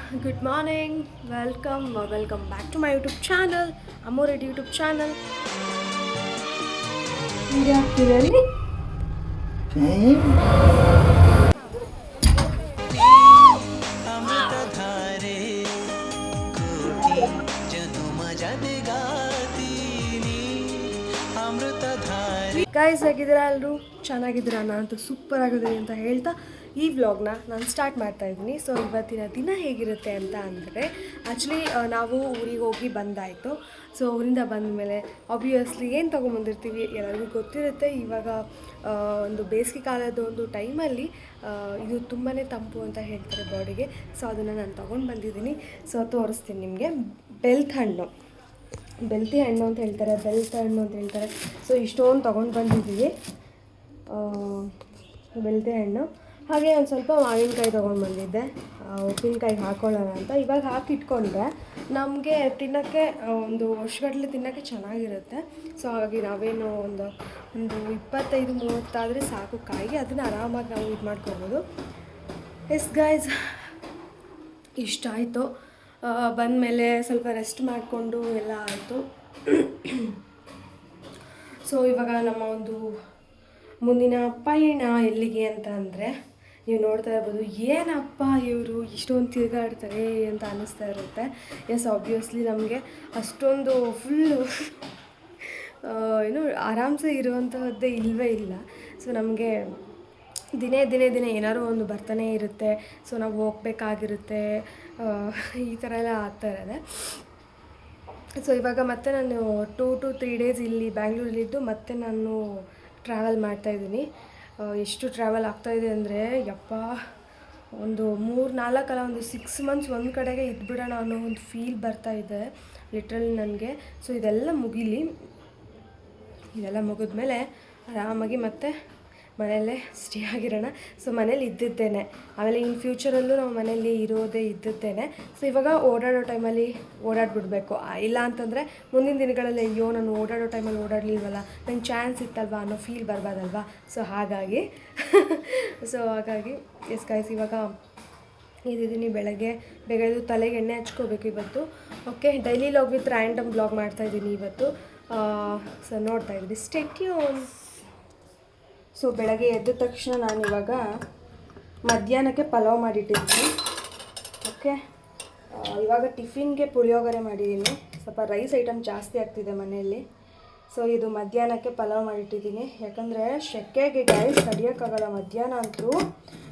Good morning, welcome back to my YouTube channel, Amored YouTube channel. Really? Guys ಹೇಗಿದ್ದೀರಾ ಎಲ್ಲರೂ ಚೆನ್ನಾಗಿದ್ದೀರಾ? ನಾನಂತೂ super ಆಗಿದ್ದೀನಿ ಅಂತ ಹೇಳ್ತಾ ಈ ವ್ಲಾಗ್ನ ನಾನು ಸ್ಟಾರ್ಟ್ ಮಾಡ್ತಾ ಇದ್ದೀನಿ. ಸೊ ಇವತ್ತಿನ ದಿನ ಹೇಗಿರುತ್ತೆ ಅಂತ ಅಂದರೆ ಆ್ಯಕ್ಚುಲಿ ನಾವು ಊರಿಗೆ ಹೋಗಿ ಬಂದಾಯಿತು. ಸೊ ಊರಿಂದ ಬಂದ ಮೇಲೆ ಆಬ್ವಿಯಸ್ಲಿ ಏನು ತೊಗೊಂಬಂದಿರ್ತೀವಿ ಎಲ್ಲರಿಗೂ ಗೊತ್ತಿರುತ್ತೆ. ಇವಾಗ ಒಂದು ಬೇಸಿಗೆ ಕಾಲದ ಒಂದು ಟೈಮಲ್ಲಿ ಇದು ತುಂಬಾ ತಂಪು ಅಂತ ಹೇಳ್ತಾರೆ ಬಾಡಿಗೆ. ಸೊ ಅದನ್ನು ನಾನು ತೊಗೊಂಡು ಬಂದಿದ್ದೀನಿ. ಸೊ ತೋರಿಸ್ತೀನಿ ನಿಮಗೆ. ಬೆಲ್ತಿ ಹಣ್ಣು ಅಂತ ಹೇಳ್ತಾರೆ, ಹಣ್ಣು ಅಂತ ಹೇಳ್ತಾರೆ. ಸೊ ಇಷ್ಟೊಂದು ತೊಗೊಂಡು ಬಂದಿದ್ದೀವಿ ಬೆಲ್ತಿ ಹಣ್ಣು. ಹಾಗೆ ಒಂದು ಸ್ವಲ್ಪ ಮಾವಿನಕಾಯಿ ತೊಗೊಂಡು ಬಂದಿದ್ದೆ, ಉಪ್ಪಿನಕಾಯಿಗೆ ಹಾಕೊಳ್ಳೋಣ ಅಂತ. ಇವಾಗ ಹಾಕಿಟ್ಕೊಂಡ್ರೆ ನಮಗೆ ತಿನ್ನೋಕ್ಕೆ ಒಂದು ವರ್ಷಗಟ್ಟಲೆ ತಿನ್ನೋಕ್ಕೆ ಚೆನ್ನಾಗಿರುತ್ತೆ. ಸೊ ಹಾಗಾಗಿ ನಾವೇನು ಒಂದು 25-30 ಆದರೆ ಸಾಕು ಕಾಯಿಗೆ, ಅದನ್ನು ಆರಾಮಾಗಿ ನಾವು ಇದು ಮಾಡ್ಕೊಬೋದು. ಎಸ್ ಗೈಸ್, ಇಷ್ಟ ಆಯಿತು. ಬಂದಮೇಲೆ ಸ್ವಲ್ಪ ರೆಸ್ಟ್ ಮಾಡಿಕೊಂಡು ಎಲ್ಲ ಆಯಿತು. ಸೊ ಇವಾಗ ನಮ್ಮ ಒಂದು ಮುಂದಿನ ಪಯಣ ಎಲ್ಲಿಗೆ ಅಂತ ಅಂದರೆ, ನೀವು ನೋಡ್ತಾ ಇರ್ಬೋದು ಏನಪ್ಪ ಇವರು ಇಷ್ಟೊಂದು ತಿರುಗಾಡ್ತಾರೆ ಅಂತ ಅನ್ನಿಸ್ತಾ ಇರುತ್ತೆ. ಎಸ್, ಆಬ್ವಿಯಸ್ಲಿ ನಮಗೆ ಅಷ್ಟೊಂದು ಫುಲ್ಲು ಆರಾಮ್ಸೆ ಇರುವಂತಹದ್ದೇ ಇಲ್ಲವೇ ಇಲ್ಲ. ಸೊ ನಮಗೆ ದಿನೇ ಏನಾದ್ರು ಒಂದು ಬರ್ತಾನೆ ಇರುತ್ತೆ. ಸೊ ನಾವು ಹೋಗ್ಬೇಕಾಗಿರುತ್ತೆ, ಈ ಥರ ಎಲ್ಲ ಆಗ್ತಾ ಇರೋದೆ. ಸೊ ಇವಾಗ ಮತ್ತೆ ನಾನು 2 to 3 days ಇಲ್ಲಿ ಬ್ಯಾಂಗ್ಳೂರಲ್ಲಿದ್ದು ಮತ್ತೆ ನಾನು ಟ್ರಾವೆಲ್ ಮಾಡ್ತಾಯಿದ್ದೀನಿ. ಎಷ್ಟು ಟ್ರಾವೆಲ್ ಆಗ್ತಾಯಿದೆ ಅಂದರೆ ಯಪ್ಪ, ಒಂದು 3-4 ಅಲ್ಲ, ಒಂದು 6 months ಒಂದು ಕಡೆಗೆ ಇದ್ಬಿಡೋಣ ಅನ್ನೋ ಒಂದು ಫೀಲ್ ಬರ್ತಾಯಿದೆ ಲಿಟ್ರಲಿ ನನಗೆ. ಸೊ ಇದೆಲ್ಲ ಮುಗಿದ್ಮೇಲೆ ಆರಾಮಾಗಿ ಮತ್ತೆ ಮನೆಯಲ್ಲೇ ಸ್ಟೇ ಆಗಿರೋಣ. ಸೊ ಮನೇಲಿ ಇದ್ದಿದ್ದೇನೆ, ಆಮೇಲೆ ಇನ್ ಫ್ಯೂಚರಲ್ಲೂ ನಾವು ಮನೇಲಿ ಇರೋದೇ ಇದ್ದಿದ್ದೇನೆ. ಸೊ ಇವಾಗ ಓಡಾಡೋ ಟೈಮಲ್ಲಿ ಓಡಾಡ್ಬಿಡ್ಬೇಕು. ಇಲ್ಲ ಅಂತಂದರೆ ಮುಂದಿನ ದಿನಗಳಲ್ಲಿ ಅಯ್ಯೋ ನಾನು ಓಡಾಡೋ ಟೈಮಲ್ಲಿ ಓಡಾಡಲಿಲ್ವಲ್ಲ, ನಂಗೆ ಚಾನ್ಸ್ ಇತ್ತಲ್ವ ಅನ್ನೋ ಫೀಲ್ ಬರಬಾರ್ದಲ್ವ. ಸೊ ಹಾಗಾಗಿ ಎಸ್ ಗೈಸ್, ಇವಾಗ ಇದ್ದೀನಿ. ಬೆಳಗ್ಗೆ ಬೇಗ ಎದ್ದು ತಲೆಗೆ ಎಣ್ಣೆ ಹಚ್ಕೋಬೇಕು ಇವತ್ತು. Okay, daily log with random blog ಮಾಡ್ತಾಯಿದ್ದೀನಿ ಇವತ್ತು. ಸೊ ನೋಡ್ತಾ ಇದ್ದೀನಿ, ಸ್ಟೇ ಟ್ಯೂನ್. ಸೊ ಬೆಳಗ್ಗೆ ಎದ್ದ ತಕ್ಷಣ ನಾನು ಇವಾಗ ಮಧ್ಯಾಹ್ನಕ್ಕೆ ಪಲಾವ್ ಮಾಡಿಟ್ಟಿದ್ದೀನಿ. ಓಕೆ, ಇವಾಗ ಟಿಫಿನ್ಗೆ ಪುಳಿಯೋಗರೆ ಮಾಡಿದ್ದೀನಿ. ಸ್ವಲ್ಪ ರೈಸ್ ಐಟಮ್ ಜಾಸ್ತಿ ಆಗ್ತಿದೆ ಮನೆಯಲ್ಲಿ. ಸೊ ಇದು ಮಧ್ಯಾಹ್ನಕ್ಕೆ ಪಲಾವ್ ಮಾಡಿಟ್ಟಿದ್ದೀನಿ. ಯಾಕಂದರೆ ಶೆಕೆಗೆ ಗೈಸ್ ತಡಿಯೋಕ್ಕಾಗಲ್ಲ. ಮಧ್ಯಾಹ್ನ ಅಂತೂ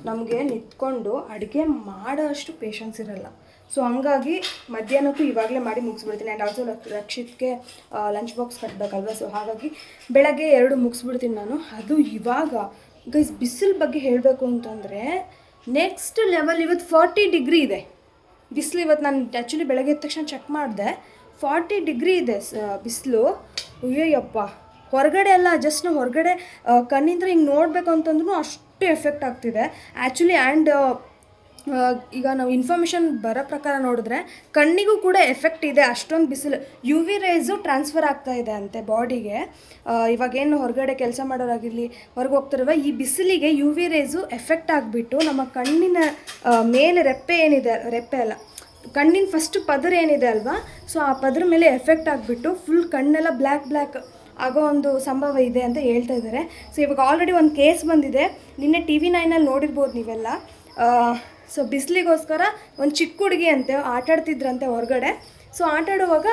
ನಮಗೆ ನಿಂತ್ಕೊಂಡು ಅಡುಗೆ ಮಾಡೋ ಅಷ್ಟು ಪೇಷನ್ಸ್ ಇರಲ್ಲ. ಸೊ ಹಂಗಾಗಿ ಮಧ್ಯಾಹ್ನಕ್ಕೂ ಇವಾಗಲೇ ಮಾಡಿ ಮುಗಿಸ್ಬಿಡ್ತೀನಿ. ಆ್ಯಂಡ್ ಆಲ್ಸೋ ರಕ್ಷಿತ್ಗೆ ಲಂಚ್ ಬಾಕ್ಸ್ ಕಟ್ಟಬೇಕಲ್ವ. ಸೊ ಹಾಗಾಗಿ ಬೆಳಗ್ಗೆ 2 ಮುಗಿಸ್ಬಿಡ್ತೀನಿ ನಾನು. ಅದು ಇವಾಗ ಗೈಸ್ ಬಿಸಿಲು ಬಗ್ಗೆ ಹೇಳಬೇಕು ಅಂತಂದರೆ ನೆಕ್ಸ್ಟ್ ಲೆವೆಲ್. ಇವತ್ತು 40 ಡಿಗ್ರಿ ಇದೆ ಬಿಸಿಲು. ಇವತ್ತು ನಾನು ಆ್ಯಕ್ಚುಲಿ ಬೆಳಗ್ಗೆ ಎದ್ದ ತಕ್ಷಣ ಚೆಕ್ ಮಾಡಿದೆ, 40 ಡಿಗ್ರಿ ಇದೆ ಬಿಸಿಲು. ಅಯ್ಯಯ್ಯಪ್ಪ, ಹೊರಗಡೆ ಎಲ್ಲ ಜಸ್ಟ್ ನಾವು ಹೊರಗಡೆ ಕಣ್ಣಿಂದ ಹಿಂಗೆ ನೋಡಬೇಕು ಅಂತಂದ್ರೂ ಅಷ್ಟು ಎಫೆಕ್ಟ್ ಆಗ್ತಿದೆ ಆ್ಯಕ್ಚುಲಿ. ಆ್ಯಂಡ್ ಈಗ ನಾವು ಇನ್ಫಾರ್ಮೇಷನ್ ಬರೋ ಪ್ರಕಾರ ನೋಡಿದ್ರೆ ಕಣ್ಣಿಗೂ ಕೂಡ ಎಫೆಕ್ಟ್ ಇದೆ. ಅಷ್ಟೊಂದು ಬಿಸಿಲು, UV ರೇಸು ಟ್ರಾನ್ಸ್ಫರ್ ಆಗ್ತಾ ಇದೆ ಅಂತೆ ಬಾಡಿಗೆ. ಇವಾಗೇನು ಹೊರಗಡೆ ಕೆಲಸ ಮಾಡೋರಾಗಿರಲಿ, ಹೊರಗೆ ಹೋಗ್ತಿರುವ ಈ ಬಿಸಿಲಿಗೆ UV ರೇಸು ಎಫೆಕ್ಟ್ ಆಗಿಬಿಟ್ಟು ನಮ್ಮ ಕಣ್ಣಿನ ಮೇಲೆ ರೆಪ್ಪೆ ಅಲ್ಲ, ಕಣ್ಣಿನ ಫಸ್ಟ್ ಪದರ ಏನಿದೆ ಅಲ್ವಾ, ಸೊ ಆ ಪದರ ಮೇಲೆ ಎಫೆಕ್ಟ್ ಆಗಿಬಿಟ್ಟು ಫುಲ್ ಕಣ್ಣೆಲ್ಲ ಬ್ಲ್ಯಾಕ್ ಆಗೋ ಒಂದು ಸಂಭವ ಇದೆ ಅಂತ ಹೇಳ್ತಾ ಇದ್ದಾರೆ. ಸೊ ಇವಾಗ ಆಲ್ರೆಡಿ ಒಂದು ಕೇಸ್ ಬಂದಿದೆ. ನಿನ್ನೆ TV9 ನೋಡಿರ್ಬೋದು ನೀವೆಲ್ಲ. ಸೊ ಬಿಸಿಲಿಗೋಸ್ಕರ ಒಂದು ಚಿಕ್ಕ ಹುಡುಗಿ ಅಂತೆ ಆಟಾಡ್ತಿದ್ರಂತೆ ಹೊರಗಡೆ. ಸೊ ಆಟಾಡುವಾಗ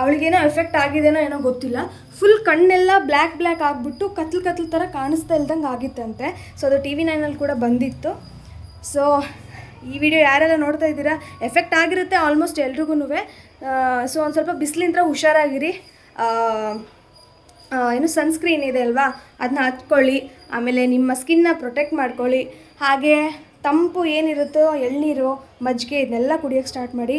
ಅವಳಿಗೇನೋ ಎಫೆಕ್ಟ್ ಆಗಿದೆನೋ ಏನೋ ಗೊತ್ತಿಲ್ಲ, ಫುಲ್ ಕಣ್ಣೆಲ್ಲ ಬ್ಲ್ಯಾಕ್ ಆಗಿಬಿಟ್ಟು ಕತ್ಲು ಥರ ಕಾಣಿಸ್ತಾ ಇಲ್ದಂಗೆ ಆಗಿತ್ತಂತೆ. ಸೊ ಅದು TV9 ಕೂಡ ಬಂದಿತ್ತು. ಸೊ ಈ ವಿಡಿಯೋ ಯಾರೆಲ್ಲ ನೋಡ್ತಾ ಇದ್ದೀರಾ, ಎಫೆಕ್ಟ್ ಆಗಿರುತ್ತೆ ಆಲ್ಮೋಸ್ಟ್ ಎಲ್ರಿಗೂ. ಸೊ ಒಂದು ಸ್ವಲ್ಪ ಬಿಸಿಲಿಂದ ಹುಷಾರಾಗಿರಿ. ಸನ್ಸ್ಕ್ರೀನ್ ಇದೆ ಅಲ್ವಾ, ಅದನ್ನ ಹಚ್ಕೊಳ್ಳಿ. ಆಮೇಲೆ ನಿಮ್ಮ ಸ್ಕಿನ್ನ ಪ್ರೊಟೆಕ್ಟ್ ಮಾಡ್ಕೊಳ್ಳಿ. ಹಾಗೆ ತಂಪು ಏನಿರುತ್ತೋ ಎಳ್ನೀರು, ಮಜ್ಜಿಗೆ ಇದನ್ನೆಲ್ಲ ಕುಡಿಯೋಕ್ಕೆ ಸ್ಟಾರ್ಟ್ ಮಾಡಿ.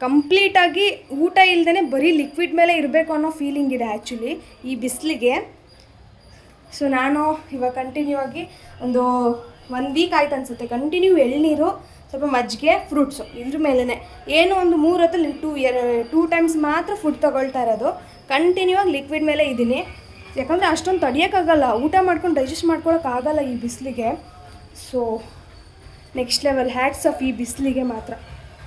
ಕಂಪ್ಲೀಟಾಗಿ ಊಟ ಇಲ್ಲದೇ ಬರೀ ಲಿಕ್ವಿಡ್ ಮೇಲೆ ಇರಬೇಕು ಅನ್ನೋ ಫೀಲಿಂಗ್ ಇದೆ ಆ್ಯಕ್ಚುಲಿ ಈ ಬಿಸಿಲಿಗೆ. ಸೊ ನಾನು ಇವಾಗ ಕಂಟಿನ್ಯೂ ಆಗಿ ಒಂದು 1 ವೀಕ್ ಆಯ್ತು ಅನಿಸುತ್ತೆ, ಕಂಟಿನ್ಯೂ ಎಳ್ನೀರು, ಸ್ವಲ್ಪ ಮಜ್ಜಿಗೆ, ಫ್ರೂಟ್ಸು, ಇದ್ರ ಮೇಲೇ ಏನು ಒಂದು 3 ಹೊತ್ತಲ್ಲಿ 2 ಟೈಮ್ಸ್ ಮಾತ್ರ ಫುಡ್ ತೊಗೊಳ್ತಾ ಇರೋದು. ಕಂಟಿನ್ಯೂ ಆಗಿ ಲಿಕ್ವಿಡ್ ಮೇಲೆ ಇದ್ದೀನಿ. ಯಾಕಂದರೆ ಅಷ್ಟೊಂದು ತಡಿಯೋಕ್ಕಾಗಲ್ಲ, ಊಟ ಮಾಡ್ಕೊಂಡು ಡೈಜೆಸ್ಟ್ ಮಾಡ್ಕೊಳಕ್ಕಾಗಲ್ಲ ಈ ಬಿಸಿಲಿಗೆ. So next level. Hats off ಈ ಬಿಸಿಲಿಗೆ ಮಾತ್ರ.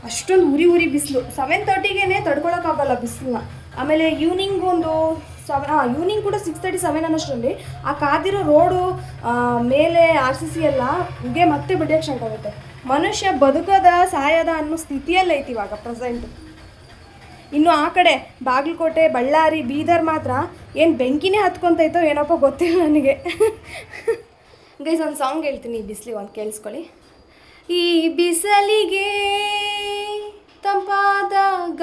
ಅಷ್ಟೊಂದು ಉರಿ ಬಿಸಿಲು. 7:30ಗೆ ತಡ್ಕೊಳಕ್ಕಾಗಲ್ಲ ಬಿಸಿಲನ್ನ. ಆಮೇಲೆ ಈವ್ನಿಂಗ್ ಒಂದು ಈವ್ನಿಂಗ್ ಕೂಡ 6:37 ಅನ್ನೋಷ್ಟರಲ್ಲಿ ಆ ಕಾದಿರೋ ರೋಡು ಮೇಲೆ RCC ಎಲ್ಲ ಉಗೆ ಮತ್ತೆ ಬಿಡೋಕ್ಕೆ ಸ್ಟಾರ್ಟ್ ಆಗುತ್ತೆ. ಮನುಷ್ಯ ಬದುಕದ ಸಾಯದ ಅನ್ನೋ ಸ್ಥಿತಿಯಲ್ಲೇ ಐತಿ ಇವಾಗ ಪ್ರೆಸೆಂಟ್. ಇನ್ನು ಆ ಕಡೆ ಬಾಗಲಕೋಟೆ, ಬಳ್ಳಾರಿ, ಬೀದರ್ ಮಾತ್ರ ಏನು ಬೆಂಕಿನೇ ಹತ್ಕೊತೈತೋ ಏನಪ್ಪ ಗೊತ್ತಿಲ್ಲ ನನಗೆ. ಗೈಸ್ ಒಂದು ಸಾಂಗ್ ಹೇಳ್ತೀನಿ ಈ ಬಿಸಿಲಿಗೆ, ಒಂದು ಕೇಳಿಸ್ಕೊಳ್ಳಿ. ಈ ಬಿಸಿಲಿಗೆ ತಂಪಾದ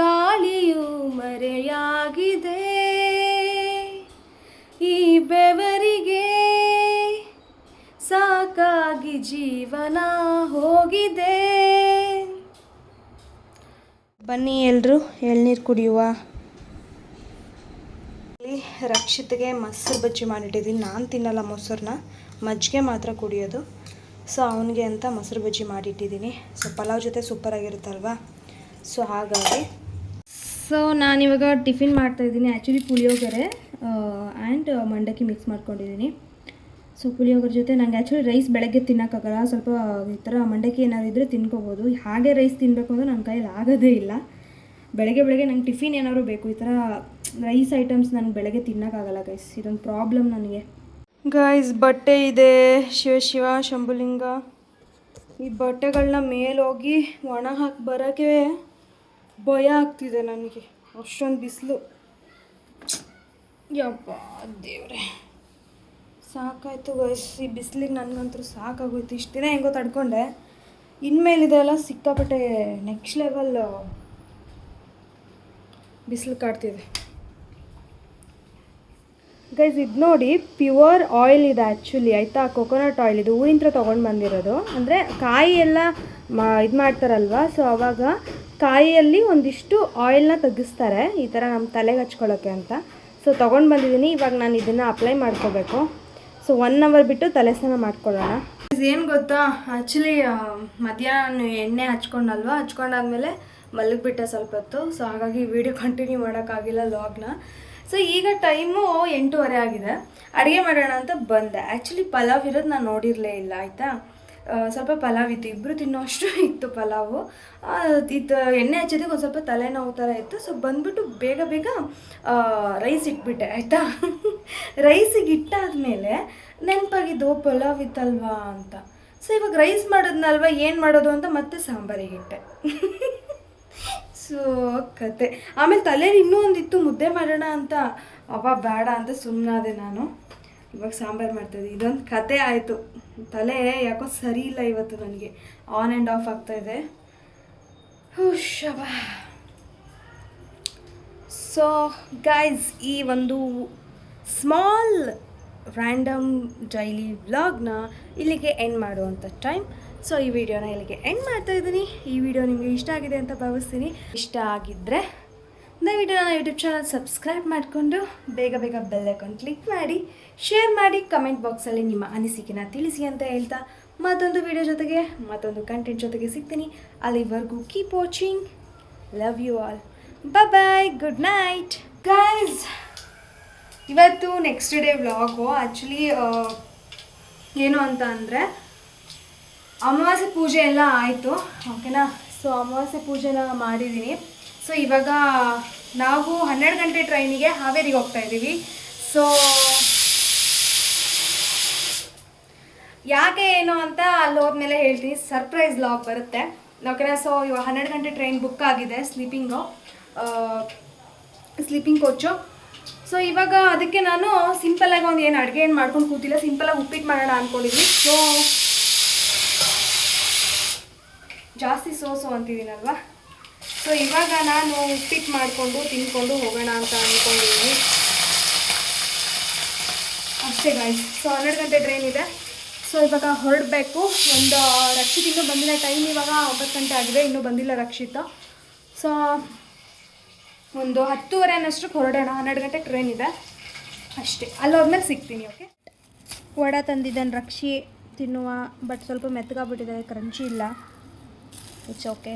ಗಾಳಿಯು ಮರೆಯಾಗಿದೆ, ಈ ಬೆವರಿಗೆ ಸಾಕಾಗಿ ಜೀವನ ಹೋಗಿದೆ. ಬನ್ನಿ ಎಲ್ಲರೂ ಎಳ್ನೀರು ಕುಡಿಯುವ. ಇಲ್ಲಿ ರಕ್ಷಿತ್ಗೆ ಮೊಸರು ಬಜ್ಜಿ ಮಾಡಿಟ್ಟಿದ್ದೀನಿ. ನಾನು ತಿನ್ನಲ್ಲ ಮೊಸರನ್ನ, ಮಜ್ಜಿಗೆ ಮಾತ್ರ ಕುಡಿಯೋದು. ಸೊ ಅವನಿಗೆ ಅಂತ ಮೊಸರು ಬಜ್ಜಿ ಮಾಡಿಟ್ಟಿದ್ದೀನಿ. ಸೊ ಪಲಾವ್ ಜೊತೆ ಸೂಪರಾಗಿರುತ್ತಲ್ವ, ಸೊ ಹಾಗಾಗಿ. ಸೊ ನಾನಿವಾಗ ಟಿಫಿನ್ ಮಾಡ್ತಾಯಿದ್ದೀನಿ. ಆ್ಯಕ್ಚುಲಿ ಪುಳಿಯೋಗರೆ ಆ್ಯಂಡ್ ಮಂಡಕ್ಕಿ ಮಿಕ್ಸ್ ಮಾಡ್ಕೊಂಡಿದ್ದೀನಿ. ಸೊ ಪುಳಿಯೋಗರೆ ಜೊತೆ ನನಗೆ ಆ್ಯಕ್ಚುಲಿ ರೈಸ್ ಬೆಳಗ್ಗೆ ತಿನ್ನೋಕ್ಕಾಗಲ್ಲ. ಸ್ವಲ್ಪ ಈ ಥರ ಮಂಡಕ್ಕಿ ಏನಾದ್ರು ಇದ್ದರೆ ತಿನ್ಕೋಬೋದು. ಹಾಗೆ ರೈಸ್ ತಿನ್ನಬೇಕು ಅಂದರೆ ನನ್ನ ಕೈಯಲ್ಲಿ ಆಗೋದೇ ಇಲ್ಲ. ಬೆಳಗ್ಗೆ ನಂಗೆ ಟಿಫಿನ್ ಏನಾದ್ರು ಬೇಕು. ಈ ಥರ ರೈಸ್ ಐಟಮ್ಸ್ ನನಗೆ ಬೆಳಗ್ಗೆ ತಿನ್ನೋಕ್ಕಾಗಲ್ಲ ಗೈಸ್. ಇದೊಂದು ಪ್ರಾಬ್ಲಮ್ ನನಗೆ. ಗೈಸ್ ಬಟ್ಟೆ ಇದೆ, ಶಿವ ಶಂಭುಲಿಂಗ. ಈ ಬಟ್ಟೆಗಳನ್ನ ಮೇಲೋಗಿ ಒಣ ಹಾಕಿ ಬರೋಕ್ಕೆ ಭಯ ಆಗ್ತಿದೆ ನನಗೆ. ಅಷ್ಟೊಂದು ಬಿಸಿಲು. ಯಪ್ಪ ದೇವ್ರೆ, ಸಾಕಾಯಿತು ಗೈಸ್. ಈ ಬಿಸಿಲಿಗೆ ನನಗಂತೂ ಸಾಕಾಗೋಯ್ತು. ಇಷ್ಟು ದಿನ ಹೆಂಗೋ ತಡ್ಕೊಂಡೆ, ಇನ್ಮೇಲಿದೆಲ್ಲ ಸಿಕ್ಕಾಪಟ್ಟೆ ನೆಕ್ಸ್ಟ್ ಲೆವೆಲ್ ಬಿಸಿಲು ಕಾಡ್ತಿದೆ ಗೈಸ್. ಇದು ನೋಡಿ ಪ್ಯೂರ್ ಆಯಿಲ್ ಇದೆ ಆ್ಯಕ್ಚುಲಿ, ಆಯಿತಾ. ಕೊಕೊನಟ್ ಆಯಿಲ್ ಇದು ಊರಿಂತ್ರ ತೊಗೊಂಡು ಬಂದಿರೋದು. ಅಂದರೆ ಕಾಯಿ ಎಲ್ಲ ಇದು ಮಾಡ್ತಾರಲ್ವ, ಸೊ ಆವಾಗ ಕಾಯಿಯಲ್ಲಿ ಒಂದಿಷ್ಟು ಆಯಿಲ್ನ ತೆಗಿಸ್ತಾರೆ ಈ ಥರ ನಮ್ಮ ತಲೆಗೆ ಹಚ್ಕೊಳ್ಳೋಕ್ಕೆ ಅಂತ. ಸೊ ತೊಗೊಂಡು ಬಂದಿದ್ದೀನಿ. ಇವಾಗ ನಾನು ಇದನ್ನು ಅಪ್ಲೈ ಮಾಡ್ಕೋಬೇಕು. ಸೊ 1 ಅವರ್ ಬಿಟ್ಟು ತಲೆ ಸ್ನಾನ ಮಾಡ್ಕೊಳ್ಳೋಣ. ಏನು ಗೊತ್ತಾ, ಆ್ಯಕ್ಚುಲಿ ಮಧ್ಯಾಹ್ನ ಎಣ್ಣೆ ಹಚ್ಕೊಂಡಲ್ವ, ಹಚ್ಕೊಂಡಾದ್ಮೇಲೆ ಮಲಗಿಬಿಟ್ಟೆ ಸ್ವಲ್ಪ ಹೊತ್ತು. ಸೊ ಹಾಗಾಗಿ ವಿಡಿಯೋ ಕಂಟಿನ್ಯೂ ಮಾಡೋಕ್ಕಾಗಿಲ್ಲ ಲಾಗ್ನ. ಸೊ ಈಗ ಟೈಮು 8:30 ಆಗಿದೆ. ಅಡುಗೆ ಮಾಡೋಣ ಅಂತ ಬಂದೆ. ಆ್ಯಕ್ಚುಲಿ ಪಲಾವ್ ಇರೋದು ನಾನು ನೋಡಿರಲೇ ಇಲ್ಲ, ಆಯಿತಾ. ಸ್ವಲ್ಪ ಪಲಾವ್ ಇತ್ತು, ಇಬ್ಬರು ತಿನ್ನೋಷ್ಟು ಇತ್ತು ಪಲಾವು. ಇದು ಎಣ್ಣೆ ಹಚ್ಚಿದ್ದಕ್ಕೆ ಒಂದು ಸ್ವಲ್ಪ ತಲೆನೋವು ಥರ ಇತ್ತು. ಸೊ ಬಂದುಬಿಟ್ಟು ಬೇಗ ರೈಸ್ ಇಟ್ಬಿಟ್ಟೆ, ಆಯಿತಾ. ರೈಸಿಗೆ ಇಟ್ಟಾದಮೇಲೆ ನೆನಪಾಗಿದ್ದು ಪಲಾವ್ ಇತ್ತಲ್ವಾ ಅಂತ. ಸೊ ಇವಾಗ ರೈಸ್ ಮಾಡೋದ್ನಲ್ವ, ಏನು ಮಾಡೋದು ಅಂತ ಮತ್ತೆ ಸಾಂಬಾರಿಗಿಟ್ಟೆ. ಸೊ ಕತೆ. ಆಮೇಲೆ ತಲೆಯಲ್ಲಿ ಇನ್ನೂ ಒಂದಿತ್ತು, ಮುದ್ದೆ ಮಾಡೋಣ ಅಂತ. ಬೇಡ ಅಂತ ಸುಮ್ಮನಾದೆ ನಾನು. ಇವಾಗ ಸಾಂಬಾರು ಮಾಡ್ತಾಯಿದ್ದೆ. ಇದೊಂದು ಕತೆ ಆಯಿತು. ತಲೆ ಯಾಕೋ ಸರಿ ಇಲ್ಲ ಇವತ್ತು ನನಗೆ. ಆನ್ ಆ್ಯಂಡ್ ಆಫ್ ಆಗ್ತಾಯಿದೆ. ಹುಷಬ. ಸೊ ಗೈಸ್, ಈ ಒಂದು ಸ್ಮಾಲ್ ರ್ಯಾಂಡಮ್ ಡೈಲಿ ವ್ಲಾಗ್ನ ಇಲ್ಲಿಗೆ ಎಂಡ್ ಮಾಡುವಂಥ ಟೈಮ್. ಸೊ ಈ ವಿಡಿಯೋನ ಇಲ್ಲಿಗೆ ಎಂಡ್ ಮಾಡ್ತಾಯಿದ್ದೀನಿ. ಈ ವಿಡಿಯೋ ನಿಮಗೆ ಇಷ್ಟ ಆಗಿದೆ ಅಂತ ಭಾವಿಸ್ತೀನಿ. ಇಷ್ಟ ಆಗಿದ್ದರೆ ದಯವಿಟ್ಟು ನನ್ನ ಯೂಟ್ಯೂಬ್ ಚಾನಲ್ ಸಬ್ಸ್ಕ್ರೈಬ್ ಮಾಡಿಕೊಂಡು ಬೇಗ ಬೆಲ್ ಐಕಾನ್ ಕ್ಲಿಕ್ ಮಾಡಿ, ಶೇರ್ ಮಾಡಿ, ಕಮೆಂಟ್ ಬಾಕ್ಸಲ್ಲಿ ನಿಮ್ಮ ಅನಿಸಿಕೆನ ತಿಳಿಸಿ ಅಂತ ಹೇಳ್ತಾ ಮತ್ತೊಂದು ವಿಡಿಯೋ ಜೊತೆಗೆ ಮತ್ತೊಂದು ಕಂಟೆಂಟ್ ಜೊತೆಗೆ ಸಿಗ್ತೀನಿ. ಅಲ್ಲಿವರೆಗೂ keep watching. Love you all. Bye, good night guys. ಇವತ್ತು ನೆಕ್ಸ್ಟ್ ಡೇ ವ್ಲಾಗು. ಆ್ಯಕ್ಚುಲಿ ಏನು ಅಂತ ಅಂದರೆ ಅಮಾವಾಸ್ಯೆ ಪೂಜೆ ಎಲ್ಲ ಆಯಿತು, ಓಕೆನಾ. ಸೊ ಅಮಾವಾಸ್ಯೆ ಪೂಜೆನ ಮಾಡಿದ್ದೀನಿ. ಸೊ ಇವಾಗ ನಾವು 12 ಗಂಟೆ ಟ್ರೈನಿಗೆ ಹಾವೇರಿಗೆ ಹೋಗ್ತಾಯಿದ್ದೀವಿ. ಸೊ ಯಾಕೆ ಏನು ಅಂತ ಅಲ್ಲಿ ಹೋದ್ಮೇಲೆ ಹೇಳ್ತೀನಿ. ಸರ್ಪ್ರೈಸ್ ವ್ಲಾಗ್ ಬರುತ್ತೆ, ಓಕೆನಾ. ಸೊ ಇವಾಗ 12 ಗಂಟೆ ಟ್ರೈನ್ ಬುಕ್ ಆಗಿದೆ, ಸ್ಲೀಪಿಂಗ್ ಕೋಚು. ಸೊ ಇವಾಗ ಅದಕ್ಕೆ ನಾನು ಸಿಂಪಲ್ಲಾಗಿ ಒಂದು ಏನು ಅಡುಗೆ ಏನು ಮಾಡ್ಕೊಂಡು ಕೂತಿಲ್ಲ, ಸಿಂಪಲಾಗಿ ಉಪ್ಪಿಟ್ಟು ಮಾಡೋಣ ಅಂದ್ಕೊಂಡಿದ್ವಿ. ಸೊ ಜಾಸ್ತಿ ಸೋಸು ಅಂತಿದ್ದೀನಲ್ವ. ಸೊ ಇವಾಗ ನಾನು ಉಪ್ಪಿಟ್ಟು ಮಾಡಿಕೊಂಡು ತಿನ್ಕೊಂಡು ಹೋಗೋಣ ಅಂತ ಅಂದ್ಕೊಂಡಿದ್ದೀನಿ ಅಷ್ಟೇ ಗಾಯ್ಸ್. ಸೊ 12 ಗಂಟೆ ಟ್ರೈನ್ ಇದೆ. ಸೊ ಇವಾಗ ಹೊರಡಬೇಕು. ಒಂದು ರಕ್ಷಿತ್ ಇನ್ನೂ ಬಂದಿಲ್ಲ. ಟೈಮ್ ಇವಾಗ 9 ಗಂಟೆ ಆಗಿದೆ, ಇನ್ನೂ ಬಂದಿಲ್ಲ ರಕ್ಷಿತ. ಸೊ ಒಂದು 10:30 ಅನ್ನೋಷ್ಟಕ್ಕೆ ಹೊರಡೋಣ. 12 ಗಂಟೆ ಟ್ರೈನ್ ಇದೆ ಅಷ್ಟೇ. ಅಲ್ಲಿ ಹೋದ್ಮೇಲೆ ಸಿಗ್ತೀನಿ, ಓಕೆ. ವಡೆ ತಂದಿದ್ದಾನೆ ರಕ್ಷಿ ತಿನ್ನುವ, ಬಟ್ ಸ್ವಲ್ಪ ಮೆತ್ತಗಾಗ್ಬಿಟ್ಟಿದೆ, ಕ್ರಂಚಿ ಇಲ್ಲ. It's okay.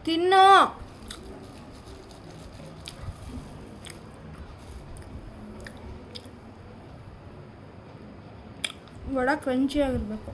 ತಿನ್ನೋ. ವಡೆ ಕ್ರಂಚಿ ಆಗಿರಬೇಕು.